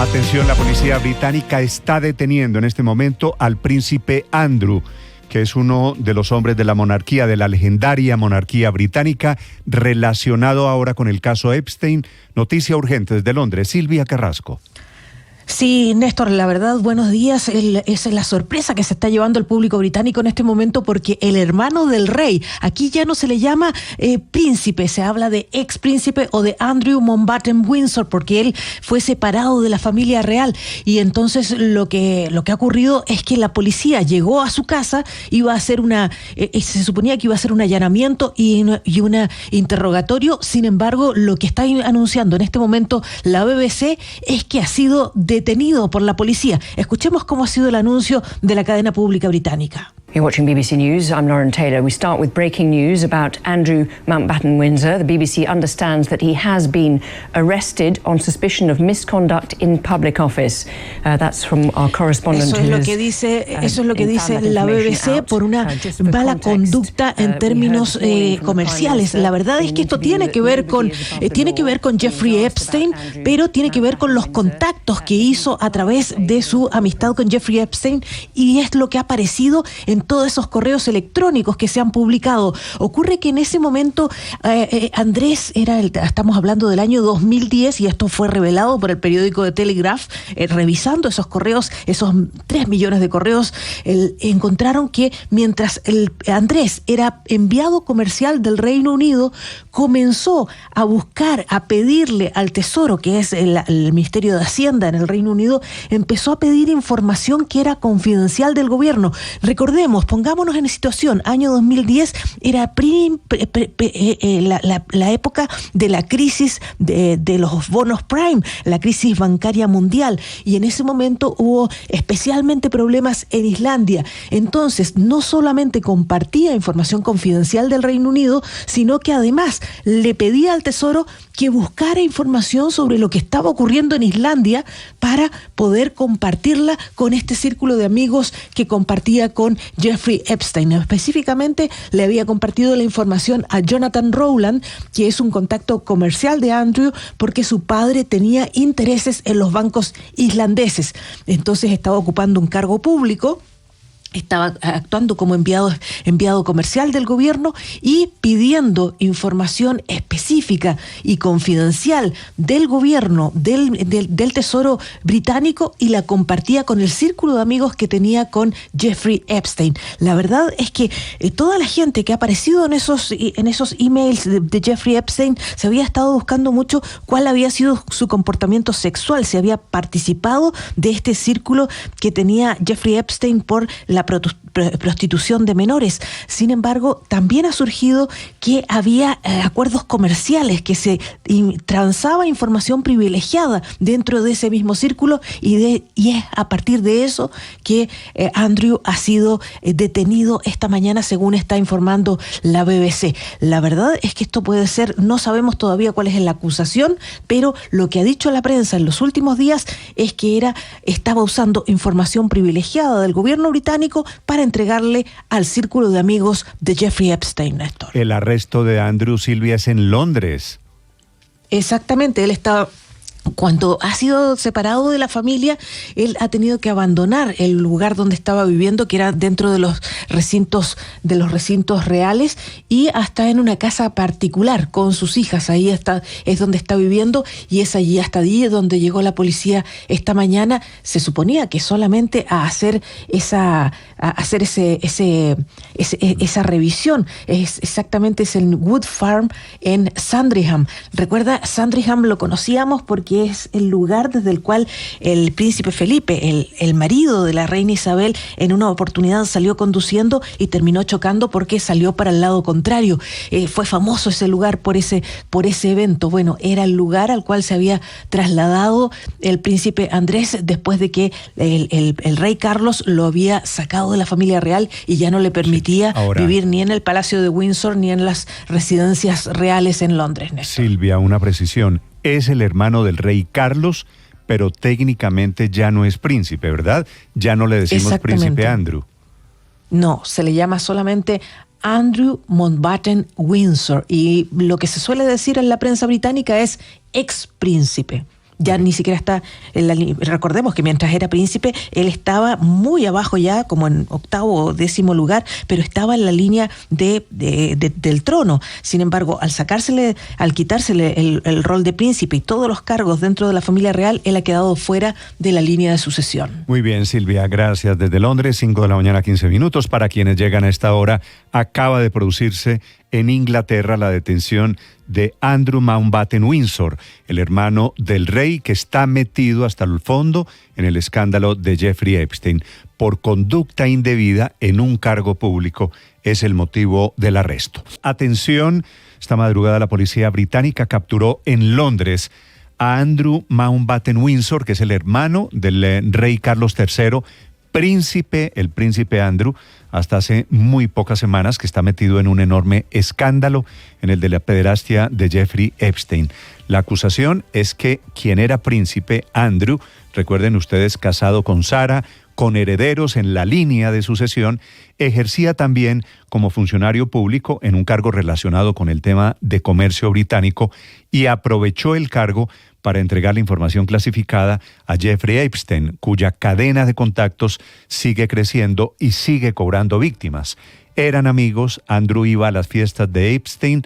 Atención, la policía británica está deteniendo en este momento al príncipe Andrew, que es uno de los hombres de la monarquía, de la legendaria monarquía británica, relacionado ahora con el caso Epstein. Noticia urgente desde Londres, Silvia Carrasco. Sí, Néstor, la verdad, buenos días. Esa es la sorpresa que se está llevando el público británico en este momento, porque el hermano del rey, aquí ya no se le llama príncipe, se habla de ex príncipe o de Andrew Mountbatten Windsor, porque él fue separado de la familia real. Y entonces lo que ha ocurrido es que la policía llegó a su casa, iba a hacer se suponía que iba a hacer un allanamiento y un interrogatorio. Sin embargo, lo que está anunciando en este momento la BBC es que ha sido detenido por la policía. Escuchemos cómo ha sido el anuncio de la cadena pública británica. You're watching BBC News. I'm Lauren Taylor. We start with breaking news about Andrew Mountbatten Windsor. The BBC understands that he has been arrested on suspicion of misconduct in public office. That's from our correspondent. Eso es lo que dice la BBC por una mala conducta en términos comerciales. La verdad es que esto tiene que ver con Jeffrey Epstein, pero tiene que ver con los contactos que hizo a través de su amistad con Jeffrey Epstein, y es lo que ha aparecido en todos esos correos electrónicos que se han publicado. Ocurre que en ese momento Andrés estamos hablando del año 2010, y esto fue revelado por el periódico The Telegraph. Revisando esos correos, esos 3 millones de correos, encontraron que mientras Andrés era enviado comercial del Reino Unido, comenzó a buscar, a pedirle al Tesoro, que es el Ministerio de Hacienda en el Reino Unido, empezó a pedir información que era confidencial del gobierno. Recordemos, pongámonos en situación, año 2010 era la época de la crisis de los bonos prime, la crisis bancaria mundial, y en ese momento hubo especialmente problemas en Islandia. Entonces, no solamente compartía información confidencial del Reino Unido, sino que además le pedía al Tesoro que buscara información sobre lo que estaba ocurriendo en Islandia para poder compartirla con este círculo de amigos que compartía con Jeffrey Epstein. Específicamente le había compartido la información a Jonathan Rowland, que es un contacto comercial de Andrew, porque su padre tenía intereses en los bancos islandeses. Entonces estaba ocupando un cargo público, estaba actuando como enviado comercial del gobierno y pidiendo información específica y confidencial del gobierno, del Tesoro británico, y la compartía con el círculo de amigos que tenía con Jeffrey Epstein. La verdad es que toda la gente que ha aparecido en esos emails de Jeffrey Epstein se había estado buscando mucho cuál había sido su comportamiento sexual, si había participado de este círculo que tenía Jeffrey Epstein por la prostitución de menores. Sin embargo, también ha surgido que había acuerdos comerciales, que se transaba información privilegiada dentro de ese mismo círculo, y es a partir de eso que Andrew ha sido detenido esta mañana, según está informando la BBC. La verdad es que esto puede ser, no sabemos todavía cuál es la acusación, pero lo que ha dicho la prensa en los últimos días es que estaba usando información privilegiada del gobierno británico para entregarle al círculo de amigos de Jeffrey Epstein, Néstor. El arresto de Andrew, Silvia, es en Londres. Exactamente, él está... Cuando ha sido separado de la familia, él ha tenido que abandonar el lugar donde estaba viviendo, que era dentro de los recintos reales, y hasta en una casa particular con sus hijas. Ahí es donde está viviendo, y es allí, hasta allí donde llegó la policía esta mañana. Se suponía que solamente a hacer esa revisión. Es el Wood Farm en Sandringham. Recuerda, Sandringham lo conocíamos porque es el lugar desde el cual el príncipe Felipe, el marido de la reina Isabel, en una oportunidad salió conduciendo y terminó chocando porque salió para el lado contrario. Fue famoso ese lugar por ese evento. Bueno, era el lugar al cual se había trasladado el príncipe Andrés después de que el rey Carlos lo había sacado de la familia real y ya no le permitía vivir ni en el Palacio de Windsor ni en las residencias reales en Londres, Néstor. Silvia, una precisión. Es el hermano del rey Carlos, pero técnicamente ya no es príncipe, ¿verdad? Ya no le decimos príncipe Andrew. No, se le llama solamente Andrew Mountbatten Windsor, y lo que se suele decir en la prensa británica es ex príncipe. Ya ni siquiera está en la línea. Recordemos que mientras era príncipe, él estaba muy abajo ya, como en 8º o 10º lugar, pero estaba en la línea del trono. Sin embargo, al quitársele el rol de príncipe y todos los cargos dentro de la familia real, él ha quedado fuera de la línea de sucesión. Muy bien, Silvia, gracias. Desde Londres, 5 de la mañana, 15 minutos. Para quienes llegan a esta hora, acaba de producirse en Inglaterra la detención de Andrew Mountbatten Windsor, el hermano del rey que está metido hasta el fondo en el escándalo de Jeffrey Epstein. Por conducta indebida en un cargo público es el motivo del arresto. Atención, esta madrugada la policía británica capturó en Londres a Andrew Mountbatten Windsor, que es el hermano del rey Carlos III, el príncipe Andrew, hasta hace muy pocas semanas, que está metido en un enorme escándalo, en el de la pederastia de Jeffrey Epstein. La acusación es que quien era príncipe, Andrew, recuerden ustedes, casado con Sarah, con herederos en la línea de sucesión, ejercía también como funcionario público en un cargo relacionado con el tema de comercio británico y aprovechó el cargo para entregar la información clasificada a Jeffrey Epstein, cuya cadena de contactos sigue creciendo y sigue cobrando víctimas. Eran amigos, Andrew iba a las fiestas de Epstein,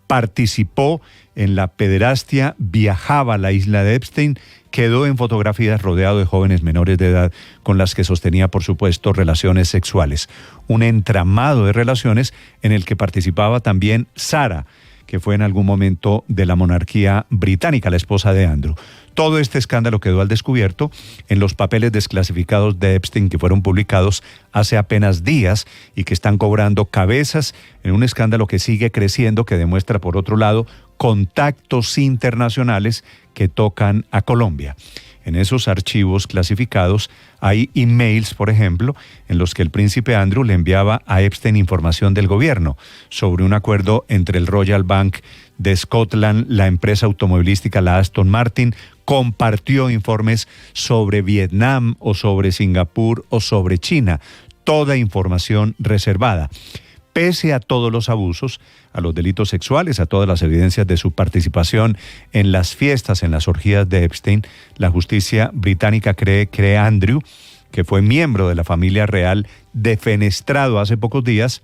participó en la pederastia, viajaba a la isla de Epstein, quedó en fotografías rodeado de jóvenes menores de edad con las que sostenía, por supuesto, relaciones sexuales. Un entramado de relaciones en el que participaba también Sarah, que fue en algún momento de la monarquía británica, la esposa de Andrew. Todo este escándalo quedó al descubierto en los papeles desclasificados de Epstein que fueron publicados hace apenas días y que están cobrando cabezas en un escándalo que sigue creciendo, que demuestra, por otro lado, contactos internacionales que tocan a Colombia. En esos archivos clasificados hay emails, por ejemplo, en los que el príncipe Andrew le enviaba a Epstein información del gobierno sobre un acuerdo entre el Royal Bank de Scotland, la empresa automovilística, la Aston Martin, compartió informes sobre Vietnam o sobre Singapur o sobre China, toda información reservada. Pese a todos los abusos, a los delitos sexuales, a todas las evidencias de su participación en las fiestas, en las orgías de Epstein, la justicia británica cree que Andrew, que fue miembro de la familia real, defenestrado hace pocos días,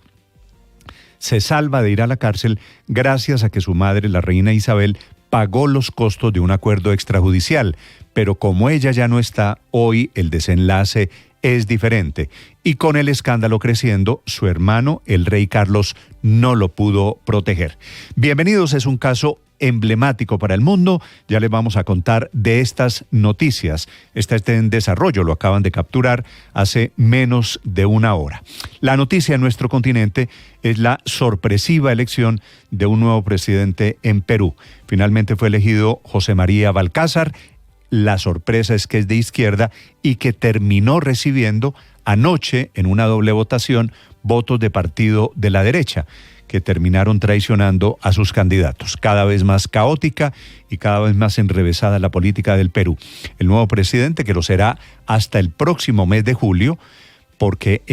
se salva de ir a la cárcel gracias a que su madre, la reina Isabel, pagó los costos de un acuerdo extrajudicial. Pero como ella ya no está, hoy el desenlace es diferente. Y con el escándalo creciendo, su hermano, el rey Carlos, no lo pudo proteger. Bienvenidos, es un caso emblemático para el mundo. Ya les vamos a contar de estas noticias. Está en desarrollo, lo acaban de capturar hace menos de una hora. La noticia en nuestro continente es la sorpresiva elección de un nuevo presidente en Perú. Finalmente fue elegido José María Balcázar. La sorpresa es que es de izquierda y que terminó recibiendo anoche, en una doble votación, votos de partido de la derecha, que terminaron traicionando a sus candidatos. Cada vez más caótica y cada vez más enrevesada la política del Perú. El nuevo presidente, que lo será hasta el próximo mes de julio, porque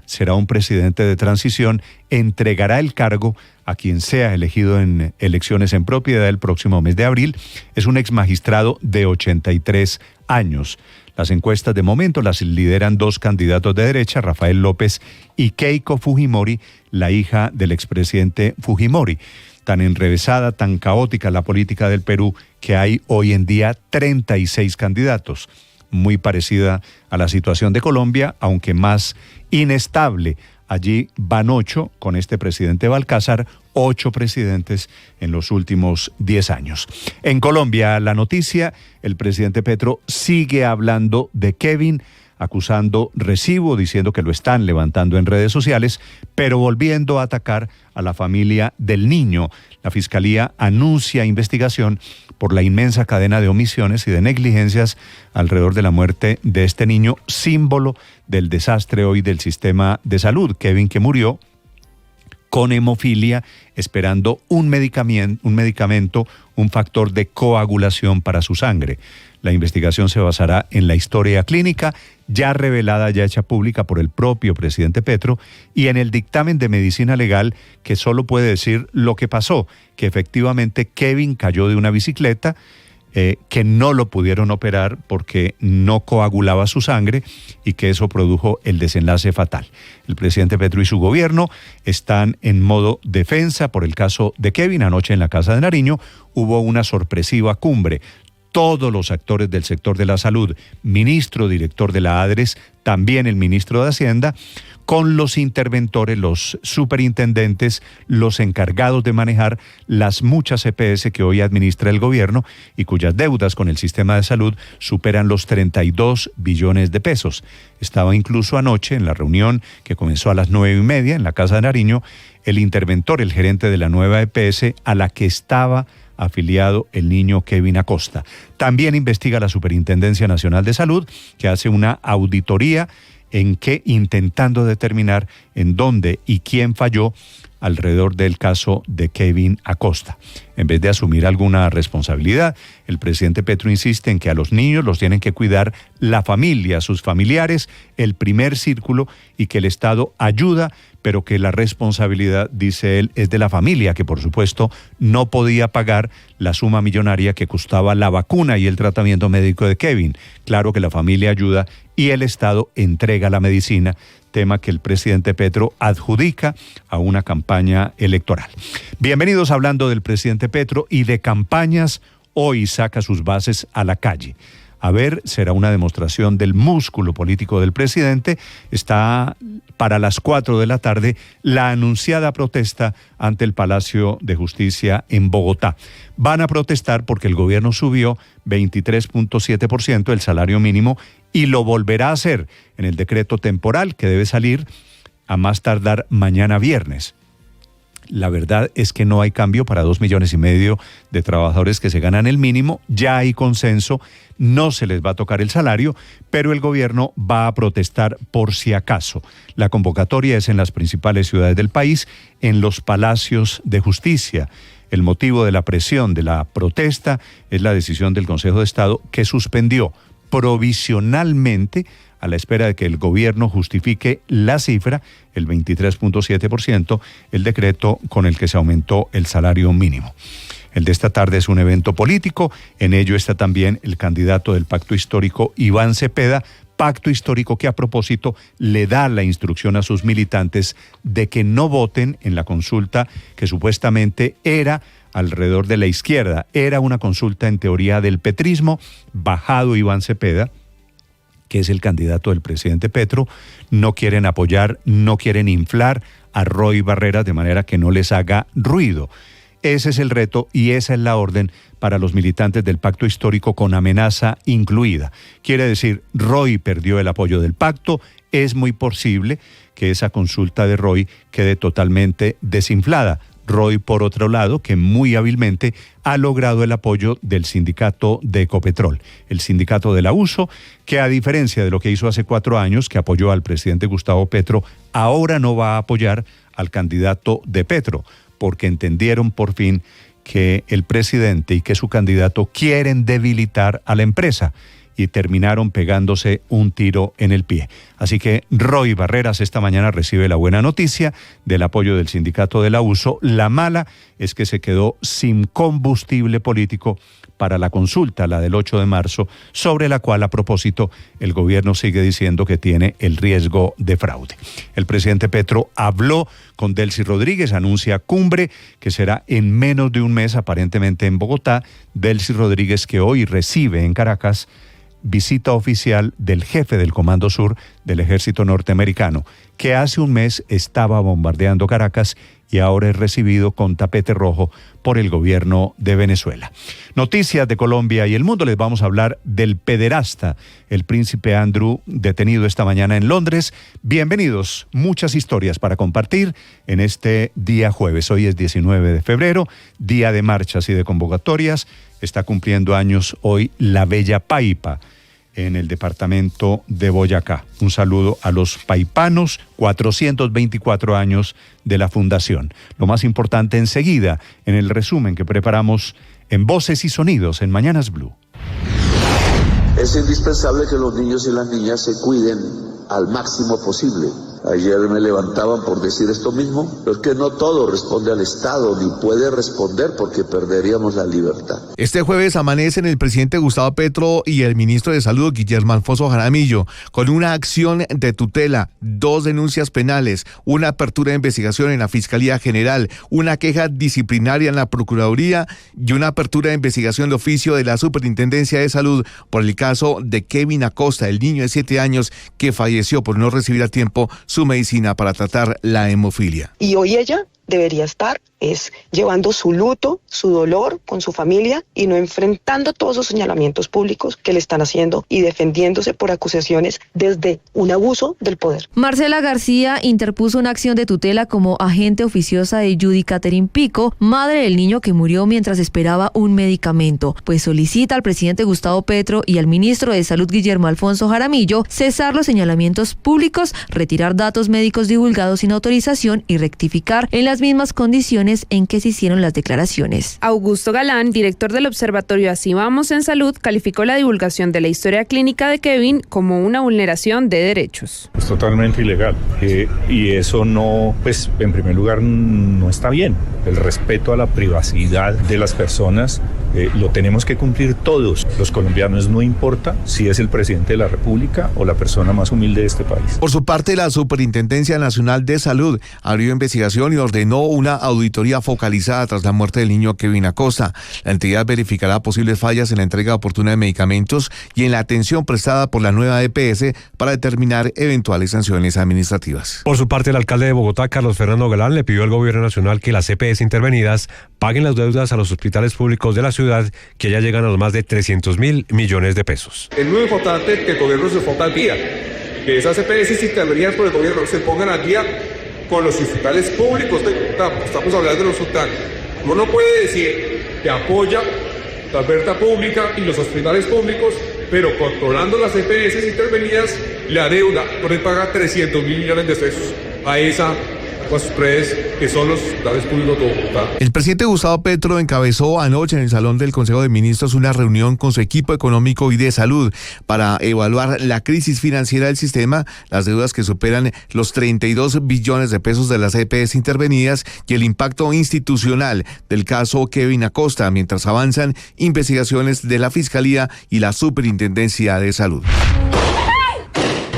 será un presidente de transición, entregará el cargo a quien sea elegido en elecciones en propiedad el próximo mes de abril. Es un exmagistrado de 83 años. Las encuestas de momento las lideran dos candidatos de derecha, Rafael López y Keiko Fujimori, la hija del expresidente Fujimori. Tan enrevesada, tan caótica la política del Perú que hay hoy en día 36 candidatos. Muy parecida a la situación de Colombia, aunque más inestable. Allí van 8 con este presidente Balcázar, 8 presidentes en los últimos 10 años. En Colombia, la noticia, el presidente Petro sigue hablando de Kevin, acusando recibo, diciendo que lo están levantando en redes sociales, pero volviendo a atacar a la familia del niño. La Fiscalía anuncia investigación por la inmensa cadena de omisiones y de negligencias alrededor de la muerte de este niño, símbolo del desastre hoy del sistema de salud. Kevin, que murió con hemofilia, esperando un medicamento, un factor de coagulación para su sangre. La investigación se basará en la historia clínica, ya revelada, ya hecha pública por el propio presidente Petro, y en el dictamen de medicina legal que solo puede decir lo que pasó, que efectivamente Kevin cayó de una bicicleta, que no lo pudieron operar porque no coagulaba su sangre y que eso produjo el desenlace fatal. El presidente Petro y su gobierno están en modo defensa por el caso de Kevin. Anoche en la Casa de Nariño hubo una sorpresiva cumbre. Todos los actores del sector de la salud, ministro, director de la ADRES, también el ministro de Hacienda, con los interventores, los superintendentes, los encargados de manejar las muchas EPS que hoy administra el gobierno y cuyas deudas con el sistema de salud superan los 32 billones de pesos. Estaba incluso anoche en la reunión que comenzó a las 9:30 en la Casa de Nariño, el interventor, el gerente de la nueva EPS a la que estaba afiliado el niño Kevin Acosta. También investiga la Superintendencia Nacional de Salud, que hace una auditoría intentando determinar en dónde y quién falló alrededor del caso de Kevin Acosta. En vez de asumir alguna responsabilidad, el presidente Petro insiste en que a los niños los tienen que cuidar la familia, sus familiares, el primer círculo, y que el Estado ayuda, pero que la responsabilidad, dice él, es de la familia, que por supuesto no podía pagar la suma millonaria que costaba la vacuna y el tratamiento médico de Kevin. Claro que la familia ayuda y el Estado entrega la medicina, tema que el presidente Petro adjudica a una campaña electoral. Bienvenidos hablando del presidente Petro y de campañas. Hoy saca sus bases a la calle. A ver, será una demostración del músculo político del presidente. Está para las 4 de la tarde la anunciada protesta ante el Palacio de Justicia en Bogotá. Van a protestar porque el gobierno subió 23.7% el salario mínimo y lo volverá a hacer en el decreto temporal que debe salir a más tardar mañana viernes. La verdad es que no hay cambio para 2,5 millones de trabajadores que se ganan el mínimo. Ya hay consenso, no se les va a tocar el salario, pero el gobierno va a protestar por si acaso. La convocatoria es en las principales ciudades del país, en los palacios de justicia. El motivo de la presión de la protesta es la decisión del Consejo de Estado que suspendió provisionalmente, a la espera de que el gobierno justifique la cifra, el 23.7%, el decreto con el que se aumentó el salario mínimo. El de esta tarde es un evento político, en ello está también el candidato del Pacto Histórico, Iván Cepeda, pacto histórico que a propósito le da la instrucción a sus militantes de que no voten en la consulta que supuestamente era alrededor de la izquierda, era una consulta en teoría del petrismo. Bajado Iván Cepeda, que es el candidato del presidente Petro, no quieren apoyar, no quieren inflar a Roy Barreras de manera que no les haga ruido. Ese es el reto y esa es la orden para los militantes del pacto histórico con amenaza incluida. Quiere decir, Roy perdió el apoyo del pacto, es muy posible que esa consulta de Roy quede totalmente desinflada. Roy, por otro lado, que muy hábilmente ha logrado el apoyo del sindicato de Ecopetrol, el sindicato de la USO, que a diferencia de lo que hizo hace 4 años, que apoyó al presidente Gustavo Petro, ahora no va a apoyar al candidato de Petro, porque entendieron por fin que el presidente y que su candidato quieren debilitar a la empresa y terminaron pegándose un tiro en el pie. Así que Roy Barreras esta mañana recibe la buena noticia del apoyo del sindicato de la USO. La mala es que se quedó sin combustible político para la consulta, la del 8 de marzo, sobre la cual, a propósito, el gobierno sigue diciendo que tiene el riesgo de fraude. El presidente Petro habló con Delcy Rodríguez, anuncia cumbre que será en menos de un mes, aparentemente en Bogotá. Delcy Rodríguez, que hoy recibe en Caracas visita oficial del jefe del Comando Sur del Ejército Norteamericano, que hace un mes estaba bombardeando Caracas y ahora es recibido con tapete rojo por el gobierno de Venezuela. Noticias de Colombia y el mundo. Les vamos a hablar del pederasta, el príncipe Andrew, detenido esta mañana en Londres. Bienvenidos, muchas historias para compartir en este día jueves. Hoy es 19 de febrero, día de marchas y de convocatorias. Está cumpliendo años hoy la Bella Paipa en el departamento de Boyacá. Un saludo a los paipanos, 424 años de la fundación. Lo más importante enseguida en el resumen que preparamos en Voces y Sonidos en Mañanas Blue. Es indispensable que los niños y las niñas se cuiden al máximo posible. Ayer me levantaban por decir esto mismo, pero es que no todo responde al Estado, ni puede responder porque perderíamos la libertad. Este jueves amanecen el presidente Gustavo Petro y el ministro de Salud, Guillermo Alfonso Jaramillo, con una acción de tutela, 2 denuncias penales, una apertura de investigación en la Fiscalía General, una queja disciplinaria en la Procuraduría y una apertura de investigación de oficio de la Superintendencia de Salud por el caso de Kevin Acosta, el niño de 7 años que falleció por no recibir a tiempo su medicina para tratar la hemofilia. Y hoy ella debería estar llevando su luto, su dolor con su familia y no enfrentando todos esos señalamientos públicos que le están haciendo y defendiéndose por acusaciones desde un abuso del poder. Marcela García interpuso una acción de tutela como agente oficiosa de Judy Catherine Pico, madre del niño que murió mientras esperaba un medicamento, pues solicita al presidente Gustavo Petro y al ministro de Salud Guillermo Alfonso Jaramillo cesar los señalamientos públicos, retirar datos médicos divulgados sin autorización y rectificar en las mismas condiciones en que se hicieron las declaraciones. Augusto Galán, director del Observatorio Así Vamos en Salud, calificó la divulgación de la historia clínica de Kevin como una vulneración de derechos. Es totalmente ilegal y eso no, pues en primer lugar no está bien. El respeto a la privacidad de las personas lo tenemos que cumplir todos los colombianos, no importa si es el presidente de la República o la persona más humilde de este país. Por su parte, la Superintendencia Nacional de Salud abrió investigación y ordenó una auditoría focalizada tras la muerte del niño Kevin Acosta. La entidad verificará posibles fallas en la entrega oportuna de medicamentos y en la atención prestada por la nueva EPS para determinar eventuales sanciones administrativas. Por su parte, el alcalde de Bogotá, Carlos Fernando Galán, le pidió al gobierno nacional que las EPS intervenidas paguen las deudas a los hospitales públicos de la ciudad, que ya llegan a los más de 300.000 millones de pesos. Es muy importante que el gobierno se ponga al día, que esas EPS intervenidas por el gobierno se pongan al día con los hospitales públicos. Estamos hablando de los hospitales. Uno no puede decir que apoya la oferta pública y los hospitales públicos, pero controlando las EPS intervenidas, le adeuda, por él paga 300.000 millones de pesos a esa tres que son los hospitales públicos de Bogotá. El presidente Gustavo Petro encabezó anoche en el Salón del Consejo de Ministros una reunión con su equipo económico y de salud para evaluar la crisis financiera del sistema, las deudas que superan los 32 billones de pesos de las EPS intervenidas y el impacto institucional del caso Kevin Acosta, mientras avanzan investigaciones de la Fiscalía y la Superintendencia de Salud.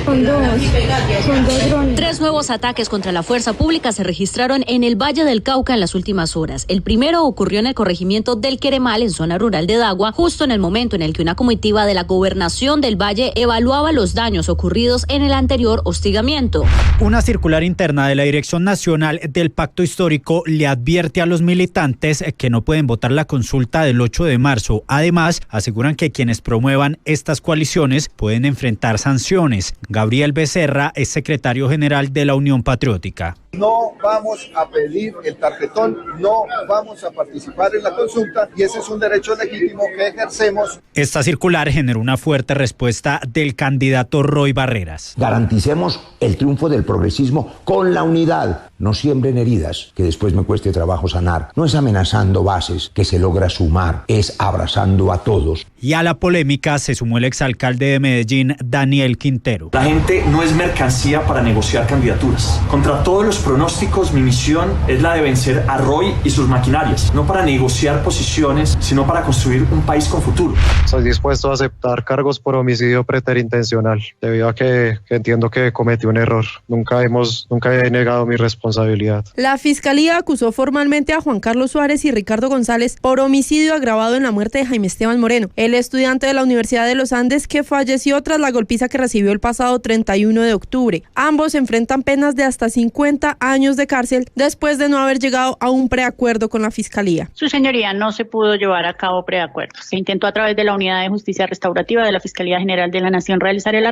Con dos drones. 3 nuevos ataques contra la fuerza pública se registraron en el Valle del Cauca en las últimas horas. El primero ocurrió en el corregimiento del Queremal, en zona rural de Dagua, justo en el momento en el que una comitiva de la gobernación del Valle evaluaba los daños ocurridos en el anterior hostigamiento. Una circular interna de la Dirección Nacional del Pacto Histórico le advierte a los militantes que no pueden votar la consulta del 8 de marzo. Además, aseguran que quienes promuevan estas coaliciones pueden enfrentar sanciones. Gabriel Becerra es secretario general de la Unión Patriótica. No vamos a pedir el tarjetón, no vamos a participar en la consulta y ese es un derecho legítimo que ejercemos. Esta circular generó una fuerte respuesta del candidato Roy Barreras. Garanticemos el triunfo del progresismo con la unidad. No siembren heridas que después me cueste trabajo sanar. No es amenazando bases que se logra sumar, es abrazando a todos. Y a la polémica se sumó el exalcalde de Medellín, Daniel Quintero. La gente no es mercancía para negociar candidaturas. Contra todos los pronósticos, mi misión es la de vencer a Roy y sus maquinarias, no para negociar posiciones, sino para construir un país con futuro. Estoy dispuesto a aceptar cargos por homicidio preterintencional, debido a que entiendo que cometí un error. Nunca he negado mi responsabilidad. La Fiscalía acusó formalmente a Juan Carlos Suárez y Ricardo González por homicidio agravado en la muerte de Jaime Esteban Moreno, el estudiante de la Universidad de los Andes que falleció tras la golpiza que recibió el pasado 31 de octubre. Ambos enfrentan penas de hasta 50 años de cárcel después de no haber llegado a un preacuerdo con la Fiscalía. Su señoría, no se pudo llevar a cabo preacuerdo. Se intentó a través de la Unidad de Justicia Restaurativa de la Fiscalía General de la Nación realizar el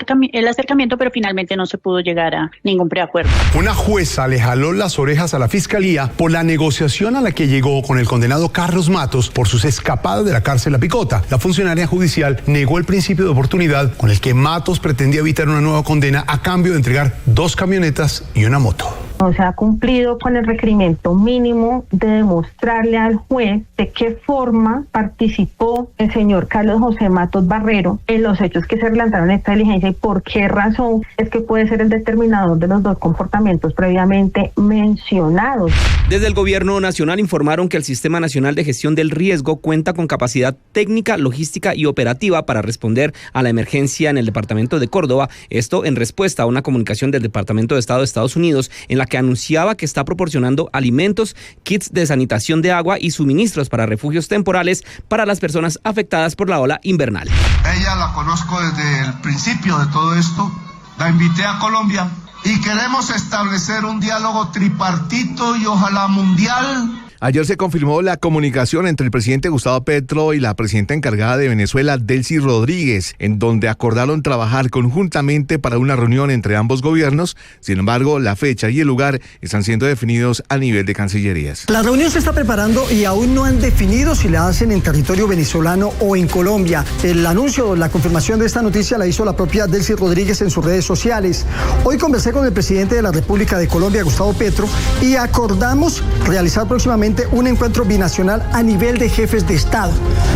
acercamiento, pero finalmente no se pudo llegar a ningún preacuerdo. Una jueza le jaló las orejas a la Fiscalía por la negociación a la que llegó con el condenado Carlos Matos por sus escapadas de la cárcel La Picota. La funcionaria judicial negó el principio de oportunidad con el que Matos pretendía evitar una nueva condena a cambio de entregar 2 camionetas y una moto. No se ha cumplido con el requerimiento mínimo de demostrarle al juez de qué forma participó el señor Carlos José Matos Barrero en los hechos que se relanzaron en esta diligencia y por qué razón es que puede ser el determinador de los dos comportamientos previamente mencionados. Desde el Gobierno Nacional informaron que el Sistema Nacional de Gestión del Riesgo cuenta con capacidad técnica, logística y operativa para responder a la emergencia en el departamento de Córdoba. Esto en respuesta a una comunicación del Departamento de Estado de Estados Unidos en la que anunciaba que está proporcionando alimentos, kits de sanitación de agua y suministros para refugios temporales para las personas afectadas por la ola invernal. Ella la conozco desde el principio de todo esto. La invité a Colombia y queremos establecer un diálogo tripartito y ojalá mundial. Ayer se confirmó la comunicación entre el presidente Gustavo Petro y la presidenta encargada de Venezuela, Delcy Rodríguez, en donde acordaron trabajar conjuntamente para una reunión entre ambos gobiernos. Sin embargo, la fecha y el lugar están siendo definidos a nivel de cancillerías. La reunión se está preparando y aún no han definido si la hacen en territorio venezolano o en Colombia. El anuncio, la confirmación de esta noticia la hizo la propia Delcy Rodríguez en sus redes sociales. Hoy conversé con el presidente de la República de Colombia, Gustavo Petro, y acordamos realizar próximamente un encuentro binacional a nivel de jefes de Estado.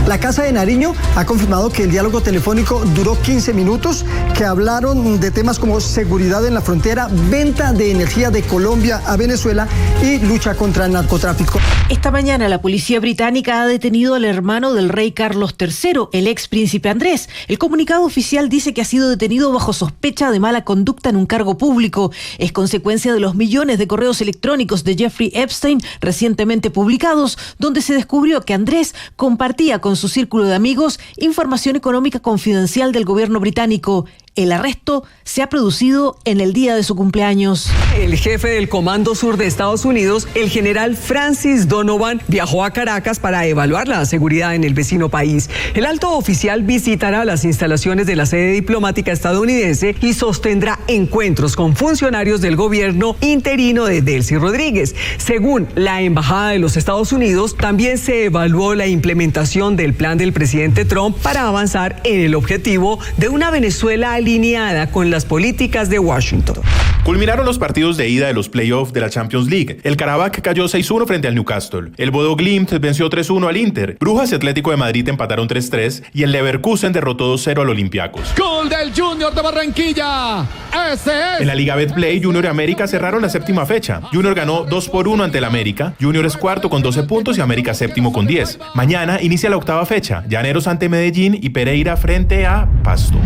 La Casa de Nariño ha confirmado que el diálogo telefónico duró 15 minutos, que hablaron de temas como seguridad en la frontera, venta de energía de Colombia a Venezuela y lucha contra el narcotráfico. Esta mañana la policía británica ha detenido al hermano del rey Carlos III, el ex príncipe Andrés. El comunicado oficial dice que ha sido detenido bajo sospecha de mala conducta en un cargo público. Es consecuencia de los millones de correos electrónicos de Jeffrey Epstein recientemente publicados, donde se descubrió que Andrés compartía con su círculo de amigos información económica confidencial del gobierno británico. El arresto se ha producido en el día de su cumpleaños. El jefe del Comando Sur de Estados Unidos, el general Francis Donovan, viajó a Caracas para evaluar la seguridad en el vecino país. El alto oficial visitará las instalaciones de la sede diplomática estadounidense y sostendrá encuentros con funcionarios del gobierno interino de Delcy Rodríguez. Según la Embajada de los Estados Unidos, también se evaluó la implementación del plan del presidente Trump para avanzar en el objetivo de una Venezuela alineada con las políticas de Washington. Culminaron los partidos de ida de los playoffs de la Champions League. El Karabakh cayó 6-1 frente al Newcastle. El Bodo Glimt venció 3-1 al Inter. Brujas y Atlético de Madrid empataron 3-3 y el Leverkusen derrotó 2-0 al Olympiacos. ¡Gol del Junior de Barranquilla! ¡Ese es! En la Liga Betplay, Junior y América cerraron la séptima fecha. Junior ganó 2-1 ante el América. Junior es cuarto con 12 puntos y América séptimo con 10. Mañana inicia la octava fecha. Llaneros ante Medellín y Pereira frente a Pasto.